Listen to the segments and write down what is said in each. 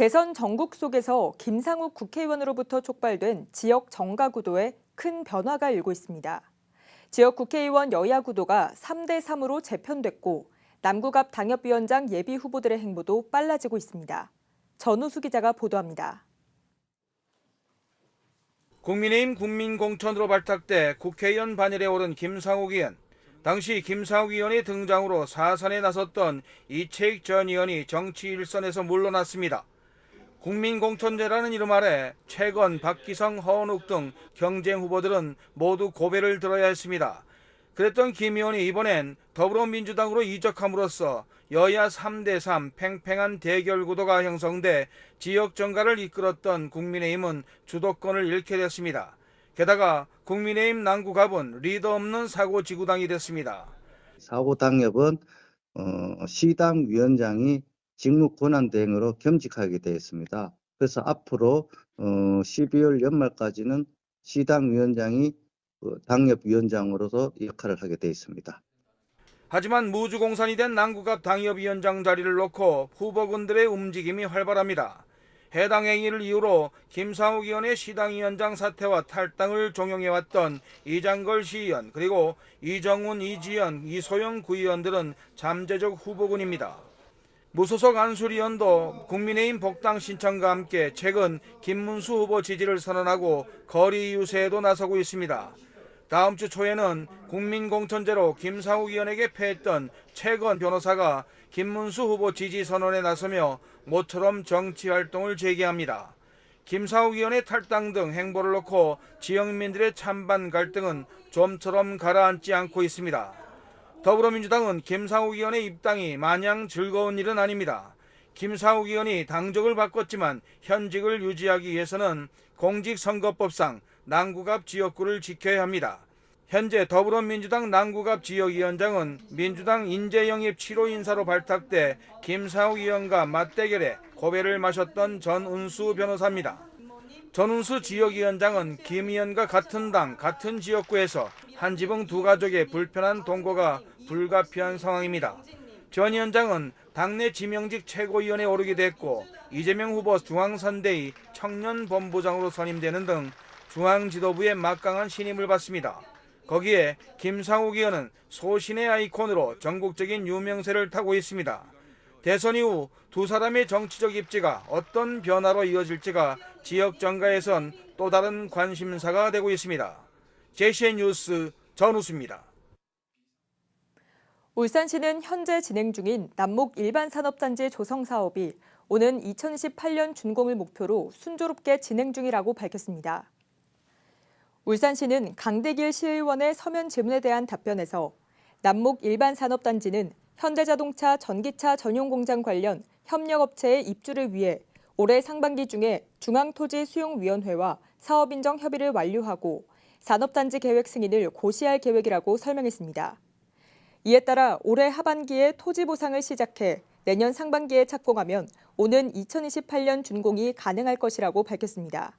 대선 전국 속에서 김상욱 국회의원으로부터 촉발된 지역 정가 구도에 큰 변화가 일고 있습니다. 지역 국회의원 여야 구도가 3대3으로 재편됐고 남국 앞 당협위원장 예비 후보들의 행보도 빨라지고 있습니다. 전우수 기자가 보도합니다. 국민의힘 국민공천으로 발탁돼 국회의원 반열에 오른 김상욱 의원. 당시 김상욱 의원의 등장으로 사선에 나섰던 이채익 전 의원이 정치 일선에서 물러났습니다. 국민공천제라는 이름 아래 최건, 박기성, 허은욱 등 경쟁 후보들은 모두 고배를 들어야 했습니다. 그랬던 김 의원이 이번엔 더불어민주당으로 이적함으로써 여야 3대3 팽팽한 대결 구도가 형성돼 지역 정가를 이끌었던 국민의힘은 주도권을 잃게 됐습니다. 게다가 국민의힘 남구갑은 리더 없는 사고지구당이 됐습니다. 사고당협은 시당 위원장이 직무 권한 대행으로 겸직하게 되어 있습니다. 그래서 앞으로 12월 연말까지는 시당 위원장이 당협위원장으로서 역할을 하게 되어 있습니다. 하지만 무주공산이 된 남구갑 당협위원장 자리를 놓고 후보군들의 움직임이 활발합니다. 해당 행위를 이유로 김상욱 의원의 시당위원장 사퇴와 탈당을 종용해왔던 이장걸 시의원 그리고 이정훈, 이지연, 이소영 구의원들은 잠재적 후보군입니다. 무소속 안수리 의원도 국민의힘 복당 신청과 함께 최근 김문수 후보 지지를 선언하고 거리 유세에도 나서고 있습니다. 다음 주 초에는 국민공천제로 김상욱 의원에게 패했던 최건 변호사가 김문수 후보 지지 선언에 나서며 모처럼 정치활동을 재개합니다. 김상욱 의원의 탈당 등 행보를 놓고 지역민들의 찬반 갈등은 좀처럼 가라앉지 않고 있습니다. 더불어민주당은 김상욱 의원의 입당이 마냥 즐거운 일은 아닙니다. 김상욱 의원이 당적을 바꿨지만 현직을 유지하기 위해서는 공직선거법상 남구갑 지역구를 지켜야 합니다. 현재 더불어민주당 남구갑 지역위원장은 민주당 인재영입 7호 인사로 발탁돼 김상욱 의원과 맞대결에 고배를 마셨던 전운수 변호사입니다. 전운수 지역위원장은 김 의원과 같은 당, 같은 지역구에서 한 지붕 두 가족의 불편한 동거가 불가피한 상황입니다. 전 위원장은 당내 지명직 최고위원에 오르게 됐고 이재명 후보 중앙선대위 청년본부장으로 선임되는 등 중앙지도부의 막강한 신임을 받습니다. 거기에 김상욱 의원은 소신의 아이콘으로 전국적인 유명세를 타고 있습니다. 대선 이후 두 사람의 정치적 입지가 어떤 변화로 이어질지가 지역 정가에선 또 다른 관심사가 되고 있습니다. JCN 뉴스 전우수입니다. 울산시는 현재 진행 중인 남목 일반산업단지 조성 사업이 오는 2028년 준공을 목표로 순조롭게 진행 중이라고 밝혔습니다. 울산시는 강대길 시의원의 서면 질문에 대한 답변에서 남목 일반산업단지는 현대자동차 전기차 전용공장 관련 협력업체의 입주를 위해 올해 상반기 중에 중앙토지수용위원회와 사업인정 협의를 완료하고 산업단지 계획 승인을 고시할 계획이라고 설명했습니다. 이에 따라 올해 하반기에 토지 보상을 시작해 내년 상반기에 착공하면 오는 2028년 준공이 가능할 것이라고 밝혔습니다.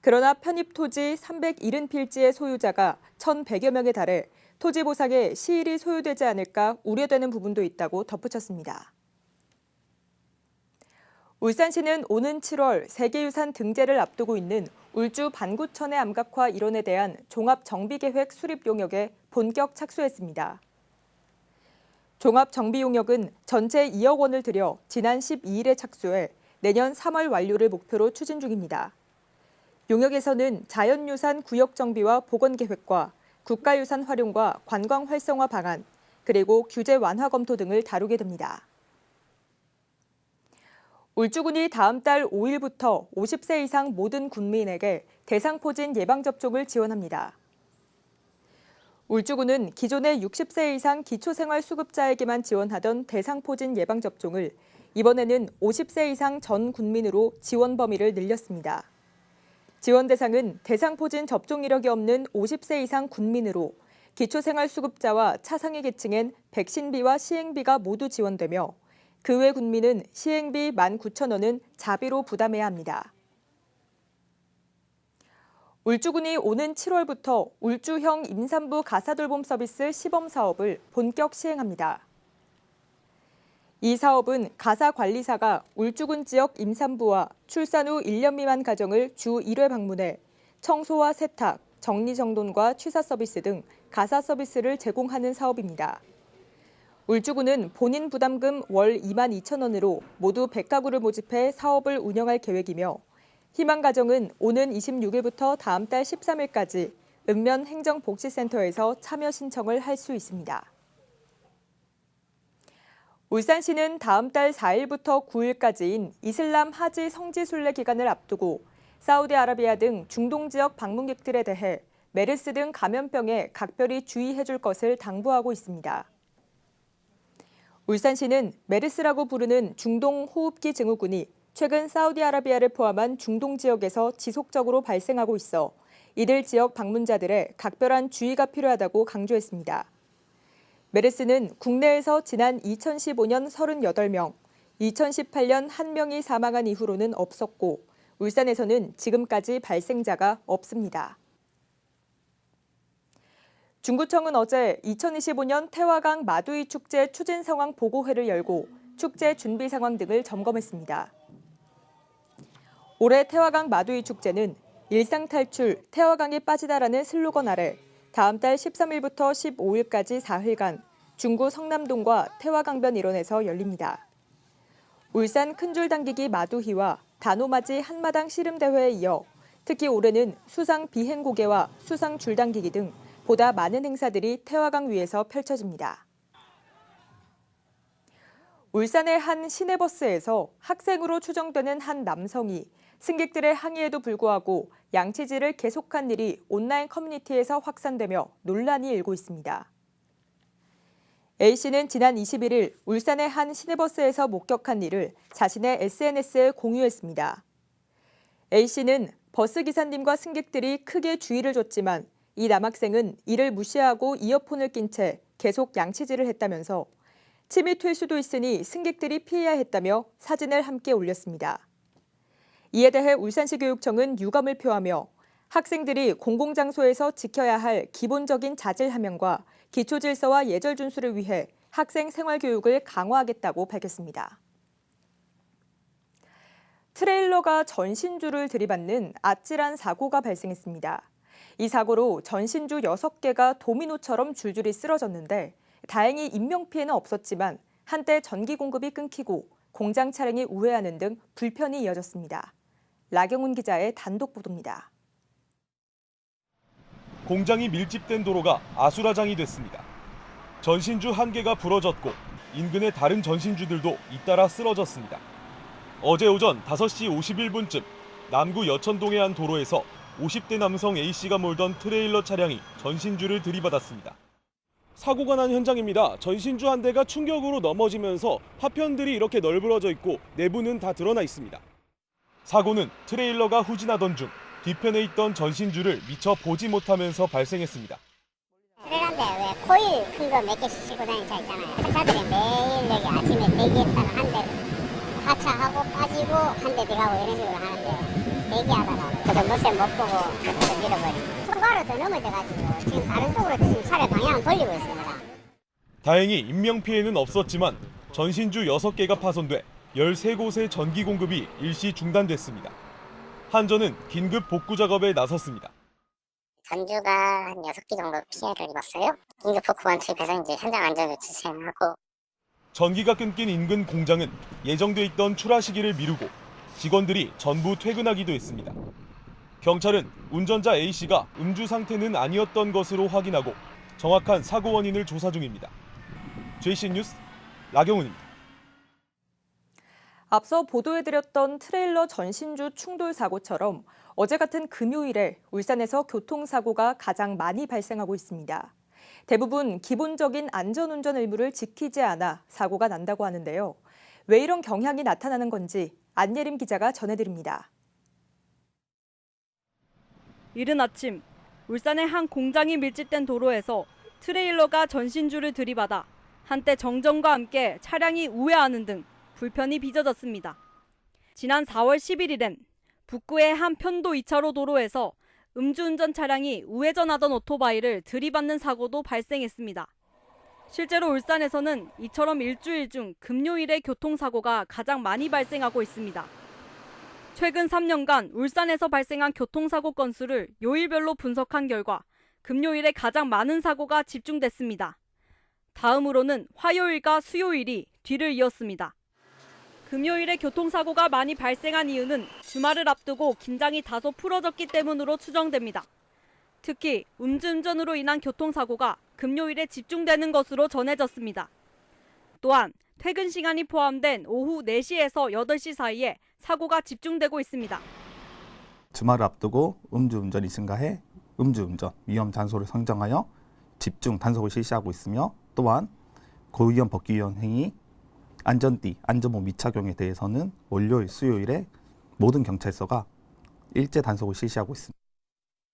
그러나 편입 토지 370필지의 소유자가 1,100여 명에 달해 토지 보상에 시일이 소요되지 않을까 우려되는 부분도 있다고 덧붙였습니다. 울산시는 오는 7월 세계유산 등재를 앞두고 있는 울주 반구천의 암각화 일원에 대한 종합정비계획 수립 용역에 본격 착수했습니다. 종합정비용역은 전체 2억 원을 들여 지난 12일에 착수해 내년 3월 완료를 목표로 추진 중입니다. 용역에서는 자연유산 구역 정비와 복원계획과 국가유산 활용과 관광 활성화 방안, 그리고 규제 완화 검토 등을 다루게 됩니다. 울주군이 다음 달 5일부터 50세 이상 모든 군민에게 대상포진 예방접종을 지원합니다. 울주군은 기존의 60세 이상 기초생활수급자에게만 지원하던 대상포진 예방접종을 이번에는 50세 이상 전 국민으로 지원 범위를 늘렸습니다. 지원 대상은 대상포진 접종 이력이 없는 50세 이상 군민으로 기초생활수급자와 차상위 계층엔 백신비와 시행비가 모두 지원되며 그 외 군민은 시행비 19,000원은 자비로 부담해야 합니다. 울주군이 오는 7월부터 울주형 임산부 가사돌봄 서비스 시범 사업을 본격 시행합니다. 이 사업은 가사관리사가 울주군 지역 임산부와 출산 후 1년 미만 가정을 주 1회 방문해 청소와 세탁, 정리정돈과 취사 서비스 등 가사 서비스를 제공하는 사업입니다. 울주군은 본인 부담금 월 22,000원으로 모두 100가구를 모집해 사업을 운영할 계획이며 희망 가정은 오는 26일부터 다음 달 13일까지 읍면 행정복지센터에서 참여 신청을 할 수 있습니다. 울산시는 다음 달 4일부터 9일까지인 이슬람 하지 성지 순례 기간을 앞두고 사우디아라비아 등 중동 지역 방문객들에 대해 메르스 등 감염병에 각별히 주의해 줄 것을 당부하고 있습니다. 울산시는 메르스라고 부르는 중동 호흡기 증후군이 최근 사우디아라비아를 포함한 중동 지역에서 지속적으로 발생하고 있어 이들 지역 방문자들의 각별한 주의가 필요하다고 강조했습니다. 메르스는 국내에서 지난 2015년 38명, 2018년 1명이 사망한 이후로는 없었고 울산에서는 지금까지 발생자가 없습니다. 중구청은 어제 2025년 태화강 마두이 축제 추진 상황 보고회를 열고 축제 준비 상황 등을 점검했습니다. 올해 태화강 마두이 축제는 일상 탈출, 태화강에 빠지다라는 슬로건 아래 다음 달 13일부터 15일까지 4일간 중구 성남동과 태화강변 일원에서 열립니다. 울산 큰줄 당기기 마두희와 단오맞이 한마당 씨름대회에 이어 특히 올해는 수상 비행고개와 수상 줄당기기 등 보다 많은 행사들이 태화강 위에서 펼쳐집니다. 울산의 한 시내버스에서 학생으로 추정되는 한 남성이 승객들의 항의에도 불구하고 양치질을 계속한 일이 온라인 커뮤니티에서 확산되며 논란이 일고 있습니다. A씨는 지난 21일 울산의 한 시내버스에서 목격한 일을 자신의 SNS에 공유했습니다. A씨는 버스 기사님과 승객들이 크게 주의를 줬지만 이 남학생은 이를 무시하고 이어폰을 낀 채 계속 양치질을 했다면서 침이 튈 수도 있으니 승객들이 피해야 했다며 사진을 함께 올렸습니다. 이에 대해 울산시 교육청은 유감을 표하며 학생들이 공공장소에서 지켜야 할 기본적인 자질 함양과 기초 질서와 예절 준수를 위해 학생 생활 교육을 강화하겠다고 밝혔습니다. 트레일러가 전신주를 들이받는 아찔한 사고가 발생했습니다. 이 사고로 전신주 6개가 도미노처럼 줄줄이 쓰러졌는데 다행히 인명피해는 없었지만 한때 전기 공급이 끊기고 공장 차량이 우회하는 등 불편이 이어졌습니다. 라경훈 기자의 단독 보도입니다. 공장이 밀집된 도로가 아수라장이 됐습니다. 전신주 1개가 부러졌고 인근의 다른 전신주들도 잇따라 쓰러졌습니다. 어제 오전 5시 51분쯤 남구 여천동의 한 도로에서 50대 남성 A씨가 몰던 트레일러 차량이 전신주를 들이받았습니다. 사고가 난 현장입니다. 전신주 1대가 충격으로 넘어지면서 파편들이 이렇게 널브러져 있고 내부는 다 드러나 있습니다. 사고는 트레일러가 후진하던 중 뒤편에 있던 전신주를 미처 보지 못하면서 발생했습니다. 트레일러인데 왜 코일 큰 거 몇 개씩 싣고 다니는 차 있잖아요. 차들이 매일 여기 아침에 대기했다가 한 대 하차하고 빠지고 한 대 들어가고 이런 식으로 하는데 대기하다가 저 전봇대 못 보고 밀어버리고 초과로 더 넘어져가지고 지금 다른 쪽으로 지금 차를 방향을 돌리고 있습니다. 다행히 인명피해는 없었지만 전신주 6개가 파손돼 13곳의 전기 공급이 일시 중단됐습니다. 한전은 긴급 복구 작업에 나섰습니다. 전주가 한 6개 정도 피해를 입었어요. 긴급 복구관 투입해서 이제 현장 안전조치 시행하고. 전기가 끊긴 인근 공장은 예정돼 있던 출하 시기를 미루고 직원들이 전부 퇴근하기도 했습니다. 경찰은 운전자 A씨가 음주 상태는 아니었던 것으로 확인하고 정확한 사고 원인을 조사 중입니다. JC 뉴스 라경훈입니다. 앞서 보도해드렸던 트레일러 전신주 충돌 사고처럼 어제 같은 금요일에 울산에서 교통사고가 가장 많이 발생하고 있습니다. 대부분 기본적인 안전운전 의무를 지키지 않아 사고가 난다고 하는데요. 왜 이런 경향이 나타나는 건지 안예림 기자가 전해드립니다. 이른 아침 울산의 한 공장이 밀집된 도로에서 트레일러가 전신주를 들이받아 한때 정전과 함께 차량이 우회하는 등 불편이 빚어졌습니다. 지난 4월 11일엔 북구의 한 편도 2차로 도로에서 음주운전 차량이 우회전하던 오토바이를 들이받는 사고도 발생했습니다. 실제로 울산에서는 이처럼 일주일 중 금요일에 교통사고가 가장 많이 발생하고 있습니다. 최근 3년간 울산에서 발생한 교통사고 건수를 요일별로 분석한 결과 금요일에 가장 많은 사고가 집중됐습니다. 다음으로는 화요일과 수요일이 뒤를 이었습니다. 금요일에 교통사고가 많이 발생한 이유는 주말을 앞두고 긴장이 다소 풀어졌기 때문으로 추정됩니다. 특히 음주운전으로 인한 교통사고가 금요일에 집중되는 것으로 전해졌습니다. 또한 퇴근 시간이 포함된 오후 4시에서 8시 사이에 사고가 집중되고 있습니다. 주말을 앞두고 음주운전이 증가해 음주운전 위험 장소를 선정하여 집중 단속을 실시하고 있으며, 또한 고위험 법규위반 행위, 안전띠, 안전모 미착용에 대해서는 월요일, 수요일에 모든 경찰서가 일제 단속을 실시하고 있습니다.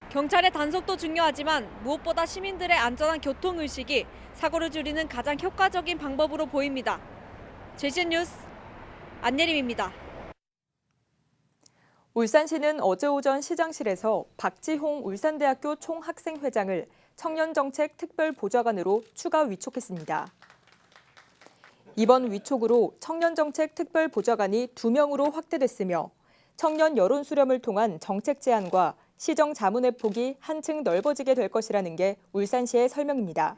경찰의 단속도 중요하지만 무엇보다 시민들의 안전한 교통의식이 사고를 줄이는 가장 효과적인 방법으로 보입니다. JCN 뉴스 안예림입니다. 울산시는 어제 오전 시장실에서 박지홍 울산대학교 총학생회장을 청년정책 특별보좌관으로 추가 위촉했습니다. 이번 위촉으로 청년정책 특별보좌관이 2명으로 확대됐으며 청년 여론 수렴을 통한 정책 제안과 시정 자문의 폭이 한층 넓어지게 될 것이라는 게 울산시의 설명입니다.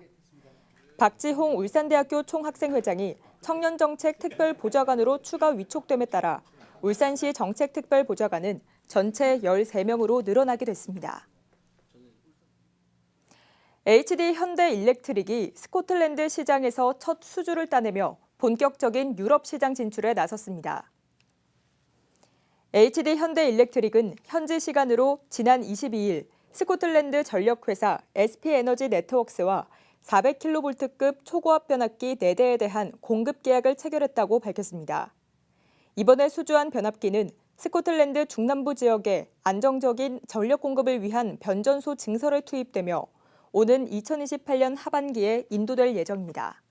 박지홍 울산대학교 총학생회장이 청년정책 특별보좌관으로 추가 위촉됨에 따라 울산시 정책특별보좌관은 전체 13명으로 늘어나게 됐습니다. HD 현대일렉트릭이 스코틀랜드 시장에서 첫 수주를 따내며 본격적인 유럽 시장 진출에 나섰습니다. HD 현대일렉트릭은 현지 시간으로 지난 22일 스코틀랜드 전력회사 SP에너지 네트워크스와 400kV급 초고압 변압기 4대에 대한 공급 계약을 체결했다고 밝혔습니다. 이번에 수주한 변압기는 스코틀랜드 중남부 지역에 안정적인 전력 공급을 위한 변전소 증설에 투입되며 오는 2028년 하반기에 인도될 예정입니다.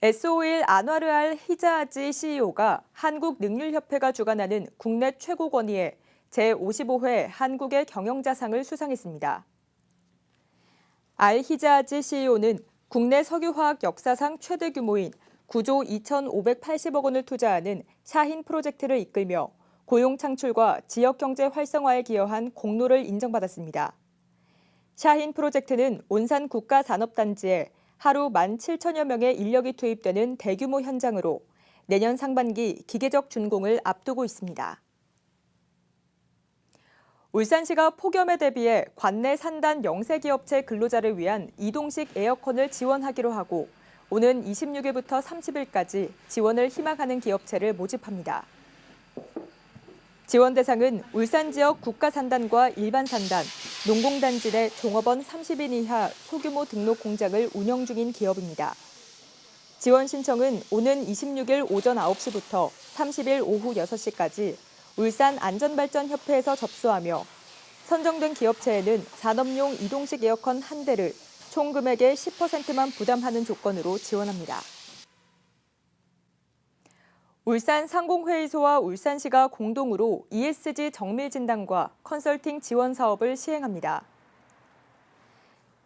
S-오일 안와르알 히자아지 CEO가 한국능률협회가 주관하는 국내 최고권위의 제55회 한국의 경영자상을 수상했습니다. 알 히자아지 CEO는 국내 석유화학 역사상 최대 규모인 9조 2,580억 원을 투자하는 샤힌 프로젝트를 이끌며 고용 창출과 지역경제 활성화에 기여한 공로를 인정받았습니다. 샤힌 프로젝트는 온산 국가산업단지에 하루 17,000여 명의 인력이 투입되는 대규모 현장으로 내년 상반기 기계적 준공을 앞두고 있습니다. 울산시가 폭염에 대비해 관내 산단 영세기업체 근로자를 위한 이동식 에어컨을 지원하기로 하고 오는 26일부터 30일까지 지원을 희망하는 기업체를 모집합니다. 지원 대상은 울산 지역 국가산단과 일반산단, 농공단지 내 종업원 30인 이하 소규모 등록 공장을 운영 중인 기업입니다. 지원 신청은 오는 26일 오전 9시부터 30일 오후 6시까지 울산 안전발전협회에서 접수하며 선정된 기업체에는 산업용 이동식 에어컨 1대를 총 금액의 10%만 부담하는 조건으로 지원합니다. 울산 상공회의소와 울산시가 공동으로 ESG 정밀 진단과 컨설팅 지원 사업을 시행합니다.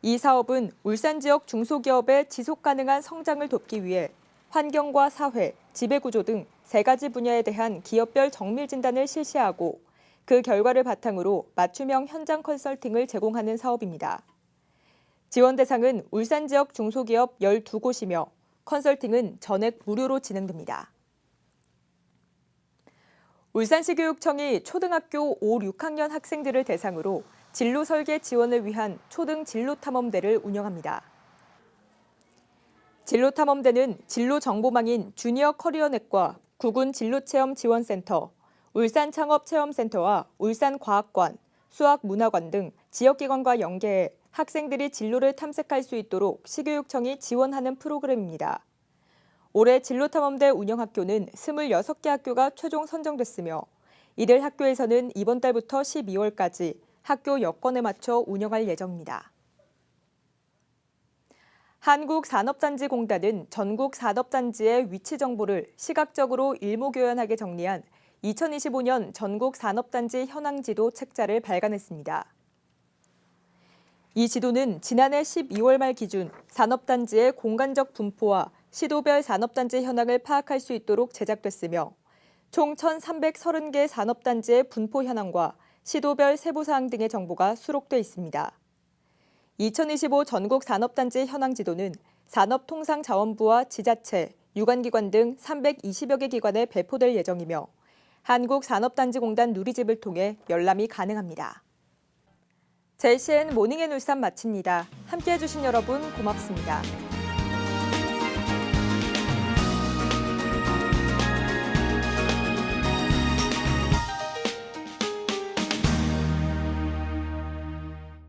이 사업은 울산 지역 중소기업의 지속 가능한 성장을 돕기 위해 환경과 사회, 지배구조 등 3가지 분야에 대한 기업별 정밀 진단을 실시하고 그 결과를 바탕으로 맞춤형 현장 컨설팅을 제공하는 사업입니다. 지원 대상은 울산 지역 중소기업 12곳이며 컨설팅은 전액 무료로 진행됩니다. 울산시 교육청이 초등학교 5, 6학년 학생들을 대상으로 진로 설계 지원을 위한 초등 진로탐험대를 운영합니다. 진로탐험대는 진로정보망인 주니어 커리어넷과 구군 진로체험 지원센터, 울산창업체험센터와 울산과학관, 수학문화관 등 지역기관과 연계해 학생들이 진로를 탐색할 수 있도록 시교육청이 지원하는 프로그램입니다. 올해 진로탐험대 운영학교는 26개 학교가 최종 선정됐으며 이들 학교에서는 이번 달부터 12월까지 학교 여건에 맞춰 운영할 예정입니다. 한국산업단지공단은 전국 산업단지의 위치 정보를 시각적으로 일목요연하게 정리한 2025년 전국 산업단지 현황지도 책자를 발간했습니다. 이 지도는 지난해 12월 말 기준 산업단지의 공간적 분포와 시도별 산업단지 현황을 파악할 수 있도록 제작됐으며 총 1,330개 산업단지의 분포 현황과 시도별 세부사항 등의 정보가 수록돼 있습니다. 2025 전국 산업단지 현황 지도는 산업통상자원부와 지자체, 유관기관 등 320여 개 기관에 배포될 예정이며 한국산업단지공단 누리집을 통해 열람이 가능합니다. JCN 모닝앤 울산 마칩니다. 함께해 주신 여러분 고맙습니다.